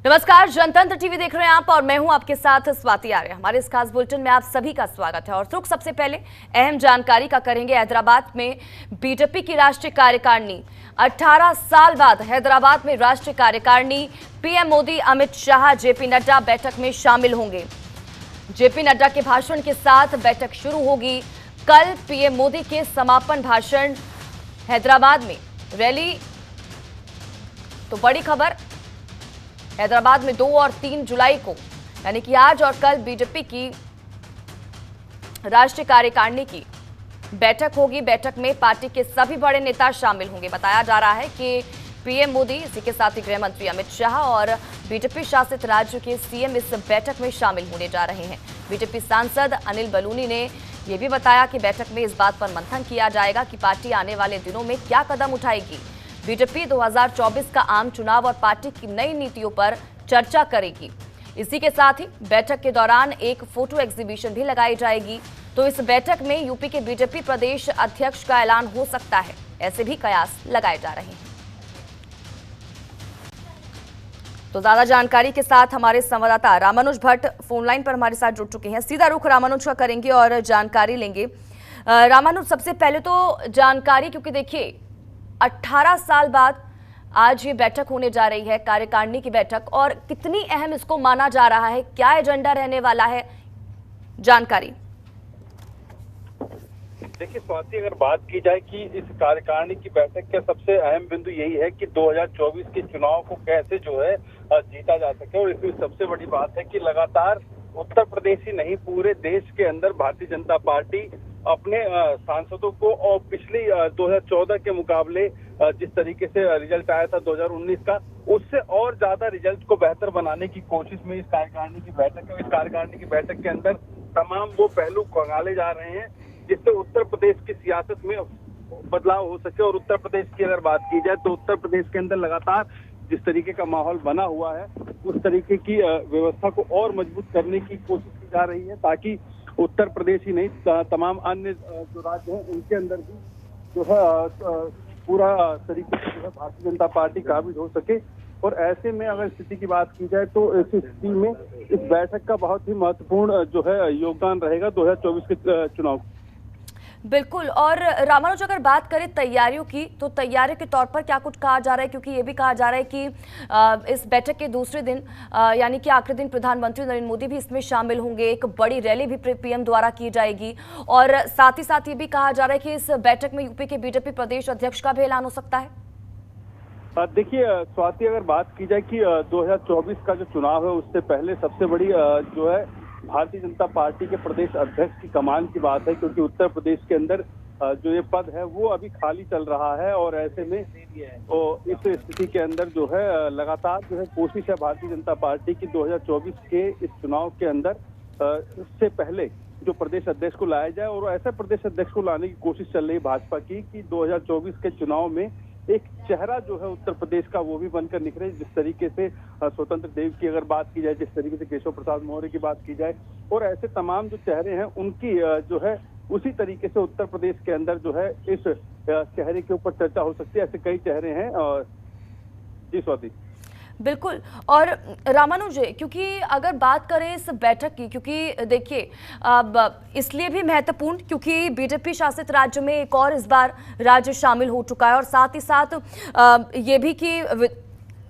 नमस्कार, जनतंत्र टीवी देख रहे हैं आप और मैं हूं आपके साथ स्वाति आर्य। हमारे इस खास बुलेटिन में आप सभी का स्वागत है और रुख सबसे पहले अहम जानकारी का करेंगे। हैदराबाद में बीजेपी की राष्ट्रीय कार्यकारिणी 18 साल बाद हैदराबाद में राष्ट्रीय कार्यकारिणी, पीएम मोदी, अमित शाह, जेपी नड्डा बैठक में शामिल होंगे। जेपी नड्डा के भाषण के साथ बैठक शुरू होगी। कल पीएम मोदी के समापन भाषण हैदराबाद में रैली। तो बड़ी खबर, हैदराबाद में 2 और 3 जुलाई को यानी कि आज और कल बीजेपी की राष्ट्रीय कार्यकारिणी की बैठक होगी। बैठक में पार्टी के सभी बड़े नेता शामिल होंगे। बताया जा रहा है कि पीएम मोदी, इसी के साथ ही गृह मंत्री अमित शाह और बीजेपी शासित राज्य के सीएम इस बैठक में शामिल होने जा रहे हैं। बीजेपी सांसद अनिल बलूनी ने यह भी बताया कि बैठक में इस बात पर मंथन किया जाएगा कि पार्टी आने वाले दिनों में क्या कदम उठाएगी। बीजेपी 2024 का आम चुनाव और पार्टी की नई नीतियों पर चर्चा करेगी। इसी के साथ ही बैठक के दौरान एक फोटो एग्जीबिशन भी लगाई जाएगी। तो इस बैठक में यूपी के बीजेपी प्रदेश अध्यक्ष का ऐलान हो सकता है, ऐसे भी कयास लगाए जा रहे हैं। तो ज्यादा जानकारी के साथ हमारे संवाददाता रामानुज भट्ट फोनलाइन पर हमारे साथ जुड़ चुके हैं। सीधा रुख रामानुज का करेंगे और जानकारी लेंगे। रामानुज, सबसे पहले तो जानकारी, क्योंकि देखिए 18 साल बाद आज ये बैठक होने जा रही है, कार्यकारिणी की बैठक, और कितनी अहम इसको माना जा रहा है, क्या एजेंडा रहने वाला है, जानकारी। देखिए स्वाति, अगर बात की जाए कि इस कार्यकारिणी की बैठक का सबसे अहम बिंदु यही है कि 2024 के चुनाव को कैसे जो है जीता जा सके। और इसमें सबसे बड़ी बात है कि लगातार उत्तर प्रदेश ही नहीं, पूरे देश के अंदर भारतीय जनता पार्टी अपने सांसदों को, और पिछली 2014 के मुकाबले जिस तरीके से रिजल्ट आया था 2019 का, उससे और ज्यादा रिजल्ट को बेहतर बनाने की कोशिश में इस कार्यकारिणी की बैठक है। इस कार्यकारिणी की बैठक के अंदर तमाम वो पहलू खंगाले जा रहे हैं जिससे उत्तर प्रदेश की सियासत में बदलाव हो सके। और उत्तर प्रदेश की अगर बात की जाए तो उत्तर प्रदेश के अंदर लगातार जिस तरीके का माहौल बना हुआ है, उस तरीके की व्यवस्था को और मजबूत करने की कोशिश की जा रही है, ताकि उत्तर प्रदेश ही नहीं, तमाम अन्य जो राज्य हैं उनके अंदर भी जो है पूरा तरीके से जो है भारतीय जनता पार्टी काबिज हो सके। और ऐसे में अगर स्थिति की बात की जाए तो इस स्थिति में इस बैठक का बहुत ही महत्वपूर्ण जो है योगदान रहेगा 2024 के चुनाव। बिल्कुल। और रामानुज, अगर बात करें तैयारियों की, तो तैयारियों के तौर पर क्या कुछ कहा जा रहा है, क्योंकि ये भी कहा जा रहा है कि इस बैठक के दूसरे दिन यानी कि आखिरी दिन प्रधानमंत्री नरेंद्र मोदी भी इसमें शामिल होंगे। एक बड़ी रैली भी पीएम द्वारा की जाएगी और साथ ही साथ ये भी कहा जा रहा है कि इस बैठक में यूपी के बीजेपी प्रदेश अध्यक्ष का भी ऐलान हो सकता है। देखिए स्वाति, अगर बात की जाए कि 2024 का जो चुनाव है उससे पहले सबसे बड़ी जो है भारतीय जनता पार्टी के प्रदेश अध्यक्ष की कमान की बात है, क्योंकि उत्तर प्रदेश के अंदर जो ये पद है वो अभी खाली चल रहा है। और ऐसे में तो इस स्थिति के अंदर जो है लगातार जो है कोशिश है भारतीय जनता पार्टी की 2024 के इस चुनाव के अंदर उससे पहले जो प्रदेश अध्यक्ष को लाया जाए। और ऐसा प्रदेश अध्यक्ष को लाने की कोशिश चल रही है भाजपा की कि 2024 के चुनाव में एक चेहरा जो है उत्तर प्रदेश का वो भी बनकर निखरे। जिस तरीके से स्वतंत्र देव की अगर बात की जाए, जिस तरीके से केशव प्रसाद मौर्य की बात की जाए, और ऐसे तमाम जो चेहरे हैं उनकी जो है उसी तरीके से उत्तर प्रदेश के अंदर जो है इस चेहरे के ऊपर चर्चा हो सकती है। ऐसे कई चेहरे हैं। जी स्वाति। बिल्कुल। और रामानुज, क्योंकि अगर बात करें इस बैठक की, क्योंकि देखिए अब इसलिए भी महत्वपूर्ण क्योंकि बीजेपी शासित राज्य में एक और इस बार राज्य शामिल हो चुका है, और साथ ही साथ ये भी कि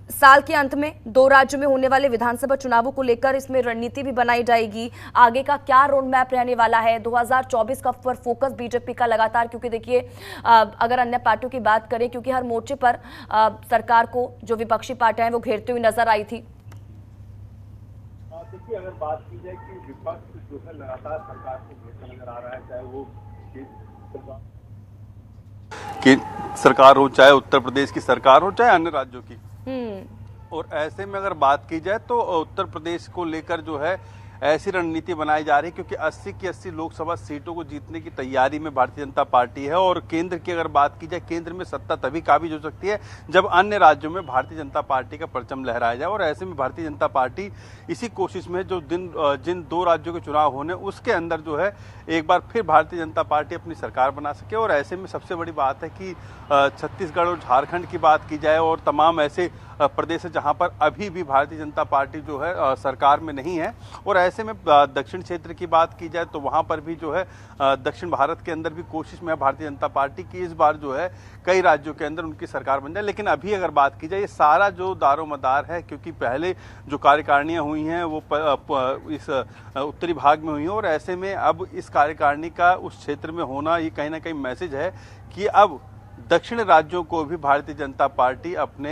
साल के अंत में 2 राज्यों में होने वाले विधानसभा चुनावों को लेकर इसमें रणनीति भी बनाई जाएगी। आगे का क्या रोड मैप रहने वाला है 2024 का पर फोकस बीजेपी का लगातार, क्योंकि देखिए अगर अन्य पार्टियों की बात करें, क्योंकि हर मोर्चे पर सरकार को जो विपक्षी पार्टियां हैं वो घेरते हुए नजर आई थी। देखिए अगर बात की जाए कि विपक्ष जो है लगातार सरकार को घेरता नजर आ रहा है, चाहे वो कि सरकार हो, चाहे उत्तर प्रदेश की सरकार हो, चाहे अन्य राज्यों की। और ऐसे में अगर बात की जाए तो उत्तर प्रदेश को लेकर जो है ऐसी रणनीति बनाई जा रही है, क्योंकि 80 की 80 लोकसभा सीटों को जीतने की तैयारी में भारतीय जनता पार्टी है। और केंद्र की अगर बात की जाए, केंद्र में सत्ता तभी काबिज हो सकती है जब अन्य राज्यों में भारतीय जनता पार्टी का परचम लहराया जाए। और ऐसे में भारतीय जनता पार्टी इसी कोशिश में जो जिन 2 राज्यों के चुनाव होने उसके अंदर जो है एक बार फिर भारतीय जनता पार्टी अपनी सरकार बना सके। और ऐसे में सबसे बड़ी बात है कि छत्तीसगढ़ और झारखंड की बात की जाए और तमाम ऐसे प्रदेश है जहां पर अभी भी भारतीय जनता पार्टी जो है सरकार में नहीं है। और ऐसे में दक्षिण क्षेत्र की बात की जाए तो वहां पर भी जो है दक्षिण भारत के अंदर भी कोशिश में है भारतीय जनता पार्टी की इस बार जो है कई राज्यों के अंदर उनकी सरकार बन जाए। लेकिन अभी अगर बात की जाए ये सारा जो दारोमदार है, क्योंकि पहले जो कार्यकारिणियां हुई हैं वो इस उत्तरी भाग में हुई हैं और ऐसे में अब इस कार्यकारिणी का उस क्षेत्र में होना ये कहीं ना कहीं मैसेज है कि अब दक्षिण राज्यों को भी भारतीय जनता पार्टी अपने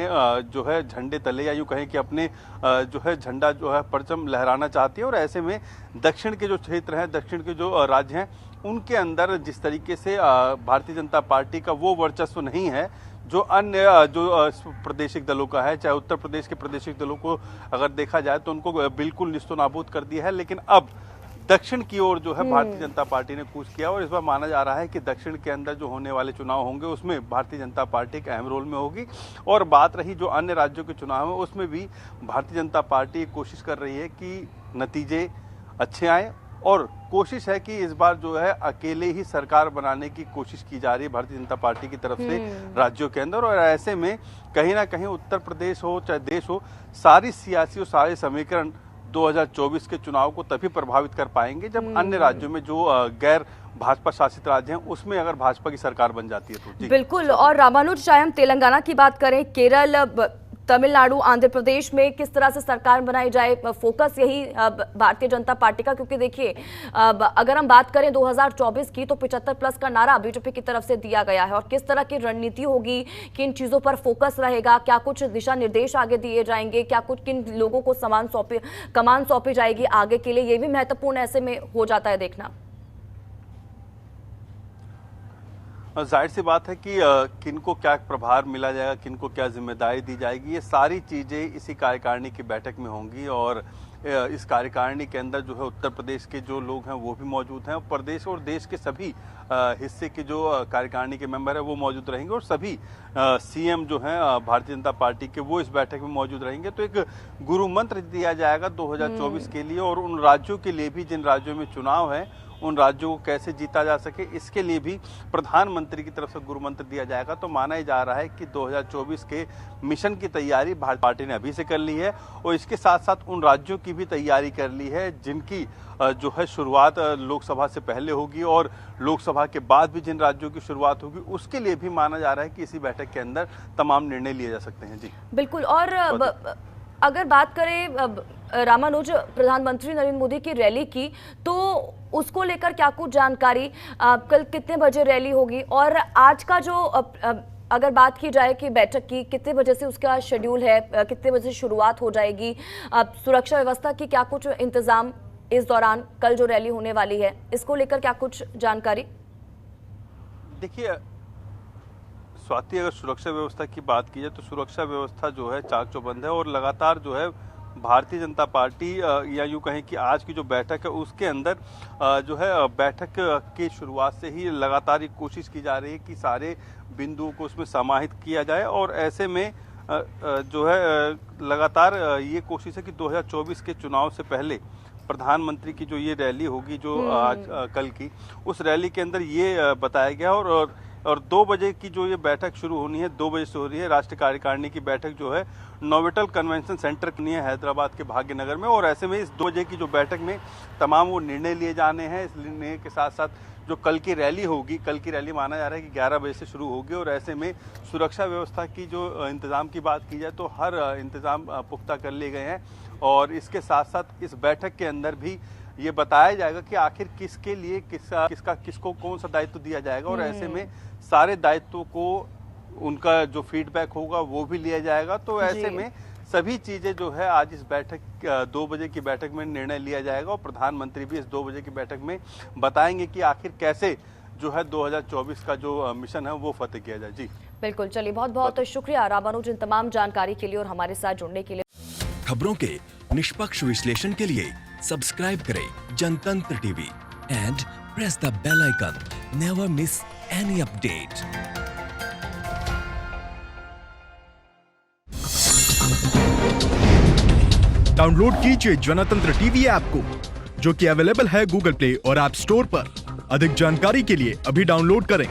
जो है झंडे तले या यूं कहें कि अपने जो है झंडा जो है परचम लहराना चाहती है। और ऐसे में दक्षिण के जो क्षेत्र हैं, दक्षिण के जो राज्य हैं, उनके अंदर जिस तरीके से भारतीय जनता पार्टी का वो वर्चस्व नहीं है जो अन्य जो प्रादेशिक दलों का है। चाहे उत्तर प्रदेश के प्रादेशिक दलों को अगर देखा जाए तो उनको बिल्कुल निस्तो नाबूद कर दिया है, लेकिन अब दक्षिण की ओर जो है भारतीय जनता पार्टी ने कूच किया और इस बार माना जा रहा है कि दक्षिण के अंदर जो होने वाले चुनाव होंगे उसमें भारतीय जनता पार्टी एक अहम रोल में होगी। और बात रही जो अन्य राज्यों के चुनाव है उसमें भी भारतीय जनता पार्टी कोशिश कर रही है कि नतीजे अच्छे आए और कोशिश है कि इस बार जो है अकेले ही सरकार बनाने की कोशिश की जा रही है भारतीय जनता पार्टी की तरफ से राज्यों के अंदर। और ऐसे में कहीं ना कहीं उत्तर प्रदेश हो चाहे देश हो, सारी सियासी और सारे समीकरण 2024 के चुनाव को तभी प्रभावित कर पाएंगे जब अन्य राज्यों में जो गैर भाजपा शासित राज्य हैं उसमें अगर भाजपा की सरकार बन जाती है तो। बिल्कुल। और रामानुज, चाहे हम तेलंगाना की बात करें, केरल, तमिलनाडु, आंध्र प्रदेश में किस तरह से सरकार बनाई जाए, फोकस यही भारतीय जनता पार्टी का, क्योंकि देखिए अगर हम बात करें 2024 की तो 75+ का नारा बीजेपी की तरफ से दिया गया है। और किस तरह की रणनीति होगी, किन चीजों पर फोकस रहेगा, क्या कुछ दिशा निर्देश आगे दिए जाएंगे, क्या कुछ किन लोगों को कमान सौंपी जाएगी आगे के लिए, ये भी महत्वपूर्ण ऐसे में हो जाता है देखना। जाहिर सी बात है कि किनको क्या प्रभार मिला जाएगा, किनको क्या जिम्मेदारी दी जाएगी, ये सारी चीज़ें इसी कार्यकारिणी की बैठक में होंगी। और इस कार्यकारिणी के अंदर जो है उत्तर प्रदेश के जो लोग हैं वो भी मौजूद हैं और प्रदेश और देश के सभी हिस्से के जो कार्यकारिणी के मेंबर हैं वो मौजूद रहेंगे और सभी सीएम जो हैं भारतीय जनता पार्टी के वो इस बैठक में मौजूद रहेंगे। तो एक गुरु मंत्र दिया जाएगा 2024 के लिए और उन राज्यों के लिए भी जिन राज्यों में चुनाव है उन राज्यों को कैसे जीता जा सके, इसके लिए भी प्रधानमंत्री की तरफ से गुरु मंत्र दिया जाएगा। तो माना ही जा रहा है कि 2024 के मिशन की तैयारी भारतीय पार्टी ने अभी से कर ली है और इसके साथ साथ उन राज्यों की भी तैयारी कर ली है जिनकी जो है शुरुआत लोकसभा से पहले होगी और लोकसभा के बाद भी जिन राज्यों की शुरुआत होगी उसके लिए भी माना जा रहा है कि इसी बैठक के अंदर तमाम निर्णय लिए जा सकते हैं। जी बिल्कुल। और अगर बात करें रामानुज, प्रधानमंत्री नरेंद्र मोदी की रैली की, तो उसको लेकर क्या कुछ जानकारी, कल कितने बजे रैली होगी और आज का जो अगर बात की जाए कि बैठक की कितने बजे से उसका शेड्यूल है, कितने बजे से शुरुआत हो जाएगी, सुरक्षा व्यवस्था की क्या कुछ इंतजाम इस दौरान, कल जो रैली होने वाली है इसको लेकर क्या कुछ जानकारी? देखिए स्वाति, अगर सुरक्षा व्यवस्था की बात की जाए तो सुरक्षा व्यवस्था जो है चाक चौबंद है और लगातार जो है भारतीय जनता पार्टी या यूँ कहें कि आज की जो बैठक है उसके अंदर जो है बैठक की शुरुआत से ही लगातार ये कोशिश की जा रही है कि सारे बिंदुओं को उसमें समाहित किया जाए। और ऐसे में जो है लगातार ये कोशिश है कि 2024 के चुनाव से पहले प्रधानमंत्री की जो ये रैली होगी जो आज कल की, उस रैली के अंदर ये बताया गया और 2 बजे की जो ये बैठक शुरू होनी है, 2 बजे से हो रही है। राष्ट्रीय कार्यकारिणी की बैठक जो है नोवेटल कन्वेंशन सेंटर की है हैदराबाद के भाग्यनगर में और ऐसे में इस 2 बजे की जो बैठक में तमाम वो निर्णय लिए जाने हैं। इस निर्णय के साथ साथ जो कल की रैली होगी, कल की रैली माना जा रहा है कि 11 बजे से शुरू होगी और ऐसे में सुरक्षा व्यवस्था की जो इंतज़ाम की बात की जाए तो हर इंतज़ाम पुख्ता कर लिए गए हैं। और इसके साथ साथ इस बैठक के अंदर भी ये बताया जाएगा कि आखिर किसके लिए किसको कौन सा दायित्व दिया जाएगा और ऐसे में सारे दायित्वों को उनका जो फीडबैक होगा वो भी लिया जाएगा। तो ऐसे में सभी चीजें जो है आज इस बैठक 2 बजे की बैठक में निर्णय लिया जाएगा और प्रधानमंत्री भी इस 2 बजे की बैठक में बताएंगे कि आखिर कैसे जो है 2024 का जो मिशन है वो फतेह किया जाए। जी बिल्कुल। चलिए, बहुत बहुत शुक्रिया रामानुज इन तमाम जानकारी के लिए और हमारे साथ जुड़ने के लिए। खबरों के निष्पक्ष विश्लेषण के लिए सब्सक्राइब करें Jantantra TV and press the bell icon. Never miss any update. Download कीजिए जनतंत्र टीवी ऐप को, जो कि अवेलेबल है गूगल प्ले और ऐप स्टोर पर। अधिक जानकारी के लिए अभी डाउनलोड करें।